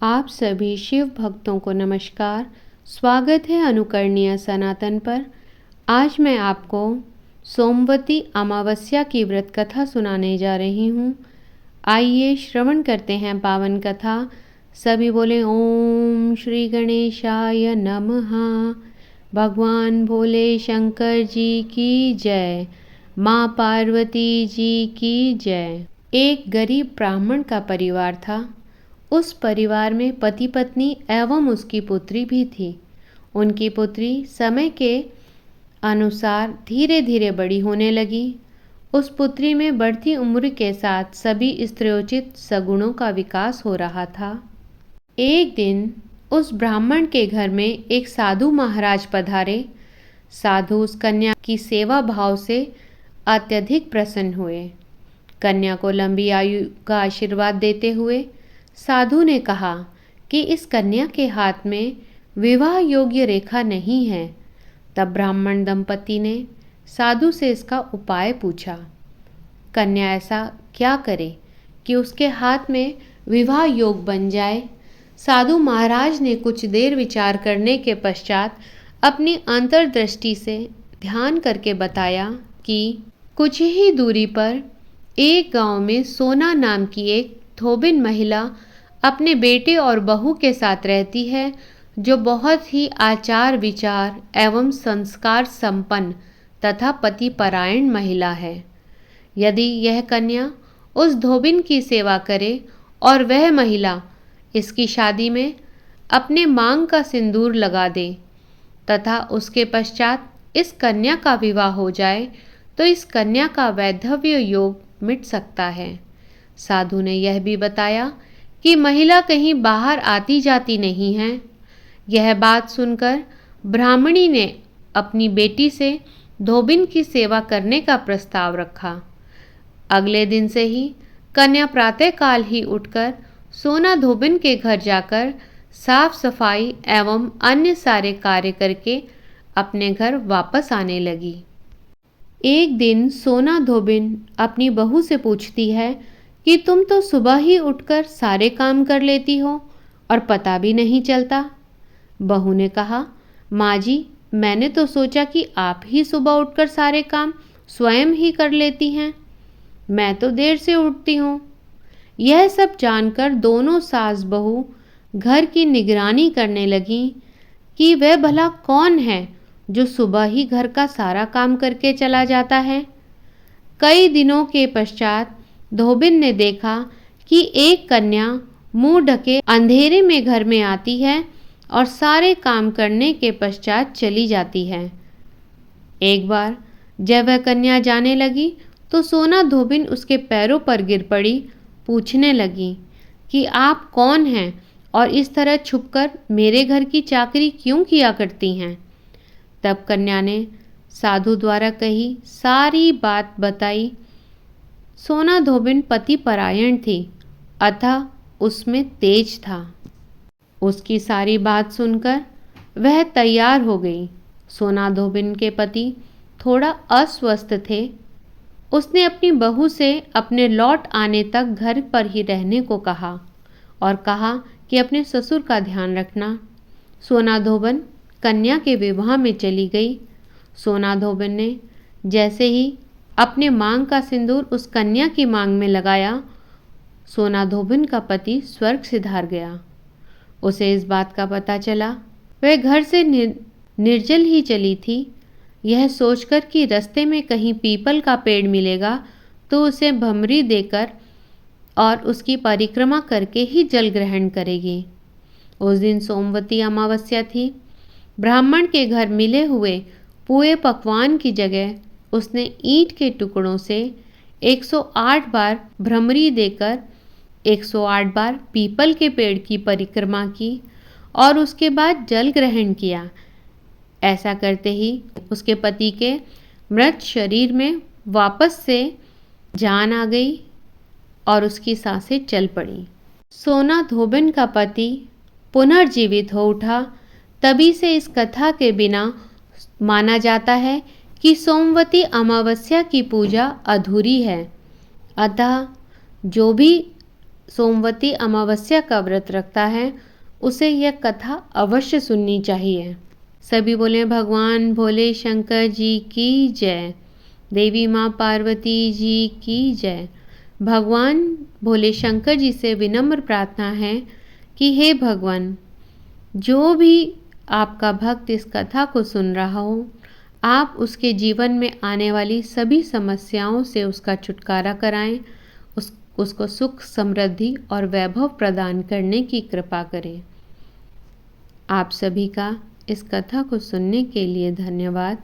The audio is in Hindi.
आप सभी शिव भक्तों को नमस्कार। स्वागत है अनुकरणीय सनातन पर। आज मैं आपको सोमवती अमावस्या की व्रत कथा सुनाने जा रही हूँ। आइए श्रवण करते हैं पावन कथा। सभी बोले ओम श्री गणेशाय नमः। भगवान भोले शंकर जी की जय। माँ पार्वती जी की जय। एक गरीब ब्राह्मण का परिवार था। उस परिवार में पति पत्नी एवं उसकी पुत्री भी थी। उनकी पुत्री समय के अनुसार धीरे धीरे बड़ी होने लगी। उस पुत्री में बढ़ती उम्र के साथ सभी स्त्रोचित सगुणों का विकास हो रहा था। एक दिन उस ब्राह्मण के घर में एक साधु महाराज पधारे। साधु उस कन्या की सेवा भाव से अत्यधिक प्रसन्न हुए। कन्या को लंबी आयु का आशीर्वाद देते हुए साधु ने कहा कि इस कन्या के हाथ में विवाह योग्य रेखा नहीं है। तब ब्राह्मण दंपति ने साधु से इसका उपाय पूछा। कन्या ऐसा क्या करे कि उसके हाथ में विवाह योग बन जाए। साधु महाराज ने कुछ देर विचार करने के पश्चात अपनी अंतर्दृष्टि से ध्यान करके बताया कि कुछ ही दूरी पर एक गांव में सोना नाम की एक धोबिन महिला अपने बेटे और बहू के साथ रहती है, जो बहुत ही आचार विचार एवं संस्कार संपन्न तथा पतिपरायण महिला है। यदि यह कन्या उस धोबिन की सेवा करे और वह महिला इसकी शादी में अपने मांग का सिंदूर लगा दे तथा उसके पश्चात इस कन्या का विवाह हो जाए तो इस कन्या का वैधव्य योग मिट सकता है। साधु ने यह भी बताया कि महिला कहीं बाहर आती जाती नहीं है। यह बात सुनकर ब्राह्मणी ने अपनी बेटी से धोबिन की सेवा करने का प्रस्ताव रखा। अगले दिन से ही कन्या प्रातःकाल ही उठकर सोना धोबिन के घर जाकर साफ सफाई एवं अन्य सारे कार्य करके अपने घर वापस आने लगी। एक दिन सोना धोबिन अपनी बहू से पूछती है कि तुम तो सुबह ही उठकर सारे काम कर लेती हो और पता भी नहीं चलता। बहू ने कहा, माँ जी, मैंने तो सोचा कि आप ही सुबह उठकर सारे काम स्वयं ही कर लेती हैं। मैं तो देर से उठती हूँ। यह सब जानकर दोनों सास बहू घर की निगरानी करने लगी कि वह भला कौन है जो सुबह ही घर का सारा काम करके चला जाता है। कई दिनों के पश्चात धोबिन ने देखा कि एक कन्या मुंह ढके अंधेरे में घर में आती है और सारे काम करने के पश्चात चली जाती है। एक बार जब वह कन्या जाने लगी तो सोना धोबिन उसके पैरों पर गिर पड़ी। पूछने लगी कि आप कौन हैं और इस तरह छुपकर मेरे घर की चाकरी क्यों किया करती हैं। तब कन्या ने साधु द्वारा कही सारी बात बताई। सोना धोबिन पति परायण थी, अतः उसमें तेज था। उसकी सारी बात सुनकर वह तैयार हो गई। सोना धोबिन के पति थोड़ा अस्वस्थ थे। उसने अपनी बहू से अपने लौट आने तक घर पर ही रहने को कहा और कहा कि अपने ससुर का ध्यान रखना। सोना धोबिन कन्या के विवाह में चली गई। सोना धोबिन ने जैसे ही अपने मांग का सिंदूर उस कन्या की मांग में लगाया, सोना धोबिन का पति स्वर्ग सिधार गया। उसे इस बात का पता चला। वह घर से निर्जल ही चली थी, यह सोचकर कि रास्ते में कहीं पीपल का पेड़ मिलेगा तो उसे भमरी देकर और उसकी परिक्रमा करके ही जल ग्रहण करेगी। उस दिन सोमवती अमावस्या थी। ब्राह्मण के घर मिले हुए पूरे पकवान की जगह उसने ईंट के टुकड़ों से 108 बार भ्रमरी देकर 108 बार पीपल के पेड़ की परिक्रमा की और उसके बाद जल ग्रहण किया। ऐसा करते ही उसके पति के मृत शरीर में वापस से जान आ गई और उसकी सांसें चल पड़ी। सोना धोबिन का पति पुनर्जीवित हो उठा। तभी से इस कथा के बिना माना जाता है कि सोमवती अमावस्या की पूजा अधूरी है। अतः जो भी सोमवती अमावस्या का व्रत रखता है उसे यह कथा अवश्य सुननी चाहिए। सभी बोले भगवान भोले शंकर जी की जय, देवी माँ पार्वती जी की जय। भगवान भोले शंकर जी से विनम्र प्रार्थना है कि हे भगवान, जो भी आपका भक्त इस कथा को सुन रहा हो, आप उसके जीवन में आने वाली सभी समस्याओं से उसका छुटकारा कराएं, उसको सुख समृद्धि और वैभव प्रदान करने की कृपा करें। आप सभी का इस कथा को सुनने के लिए धन्यवाद।